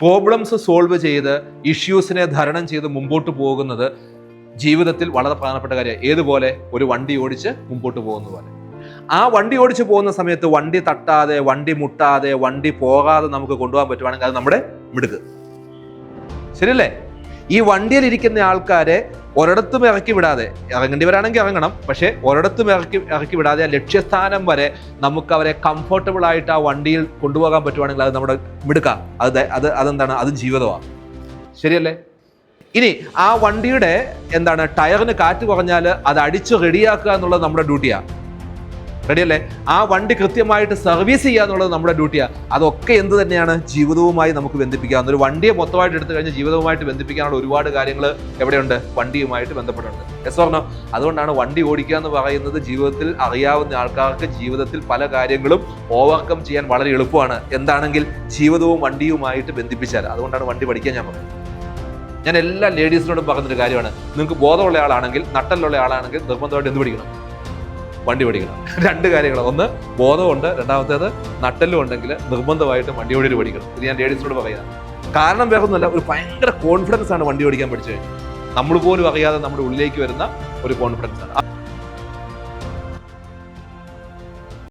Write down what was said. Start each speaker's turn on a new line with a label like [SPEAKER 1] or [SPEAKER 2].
[SPEAKER 1] Problems solve ചെയ്ത് ഇഷ്യൂസിനെ ധരണം ചെയ്ത് മുമ്പോട്ട് പോകുന്നത് ജീവിതത്തിൽ വളരെ പ്രധാനപ്പെട്ട കാര്യമാണ്. ഏതുപോലെ? ഒരു വണ്ടി ഓടിച്ച് മുമ്പോട്ട് പോകുന്ന പോലെ. ആ വണ്ടി ഓടിച്ച് പോകുന്ന സമയത്ത് വണ്ടി തട്ടാതെ, വണ്ടി മുട്ടാതെ, വണ്ടി പോകാതെ നമുക്ക് കൊണ്ടുപോകാൻ പറ്റുവാണെങ്കിൽ അത് നമ്മുടെ മിടുക്ക്. ശരിയല്ലേ? ഈ വണ്ടിയിൽ ഇരിക്കുന്ന ആൾക്കാരെ ഒരിടത്തും ഇറക്കി വിടാതെ, ഇറങ്ങേണ്ടിവരാണെങ്കിൽ ഇറങ്ങണം, പക്ഷെ ഒരിടത്തും ഇറക്കി വിടാതെ ആ ലക്ഷ്യസ്ഥാനം വരെ നമുക്ക് അവരെ കംഫർട്ടബിൾ ആയിട്ട് ആ വണ്ടിയിൽ കൊണ്ടുപോകാൻ പറ്റുവാണെങ്കിൽ അത് നമ്മുടെ മിടുക്കാം. അതെന്താണ്? അത് ജീവിതമാണ്. ശരിയല്ലേ? ഇനി ആ വണ്ടിയുടെ ടയറിന് കാറ്റ് കുറഞ്ഞാൽ അത് അടിച്ച് റെഡിയാക്കുക എന്നുള്ളത് നമ്മുടെ ഡ്യൂട്ടിയാണ്. റെഡിയല്ലേ? ആ വണ്ടി കൃത്യമായിട്ട് സർവീസ് ചെയ്യുക എന്നുള്ളത് നമ്മുടെ ഡ്യൂട്ടിയാണ്. അതൊക്കെ എന്ത് തന്നെയാണ്? ജീവിതവുമായി നമുക്ക് ബന്ധിപ്പിക്കാം. ഒരു വണ്ടിയെ മൊത്തമായിട്ട് എടുത്തു കഴിഞ്ഞാൽ ജീവിതവുമായിട്ട് ബന്ധിപ്പിക്കാനുള്ള ഒരുപാട് കാര്യങ്ങൾ എവിടെയുണ്ട്? വണ്ടിയുമായിട്ട് ബന്ധപ്പെട്ടുണ്ട്. Yes or no? അതുകൊണ്ടാണ് വണ്ടി ഓടിക്കുക എന്ന് പറയുന്നത് ജീവിതത്തിൽ അറിയാവുന്ന ആൾക്കാർക്ക് ജീവിതത്തിൽ പല കാര്യങ്ങളും ഓവർകം ചെയ്യാൻ വളരെ എളുപ്പമാണ്. എന്താണെങ്കിൽ ജീവിതവും വണ്ടിയുമായിട്ട് ബന്ധിപ്പിച്ചാൽ. അതുകൊണ്ടാണ് വണ്ടി പഠിക്കാൻ ഞാൻ പറഞ്ഞത്. ഞാൻ എല്ലാ ലേഡീസിനോടും പറഞ്ഞൊരു കാര്യമാണ്, നിങ്ങൾക്ക് ബോധമുള്ള ആളാണെങ്കിൽ, നട്ടലുള്ള ആളാണെങ്കിൽ നിർബന്ധമായിട്ട് എന്ത് പഠിക്കണം? വണ്ടി പഠിക്കണം. രണ്ട് കാര്യങ്ങൾ. ഒന്ന് ബോധമുണ്ട്, രണ്ടാമത്തേത് നട്ടെല്ലും ഉണ്ടെങ്കിൽ നിർബന്ധമായിട്ടും വണ്ടി ഓടിയിട്ട് പഠിക്കണം. ഇത് ഞാൻ ലേഡീസിനോട് പറയാം. കാരണം വേറൊന്നുമല്ല, ഒരു ഭയങ്കര കോൺഫിഡൻസ് ആണ് വണ്ടി ഓടിക്കാൻ പഠിച്ചു കഴിഞ്ഞാൽ. നമ്മൾ പോലും അറിയാതെ നമ്മുടെ ഉള്ളിലേക്ക് വരുന്ന ഒരു കോൺഫിഡൻസ് ആണ്.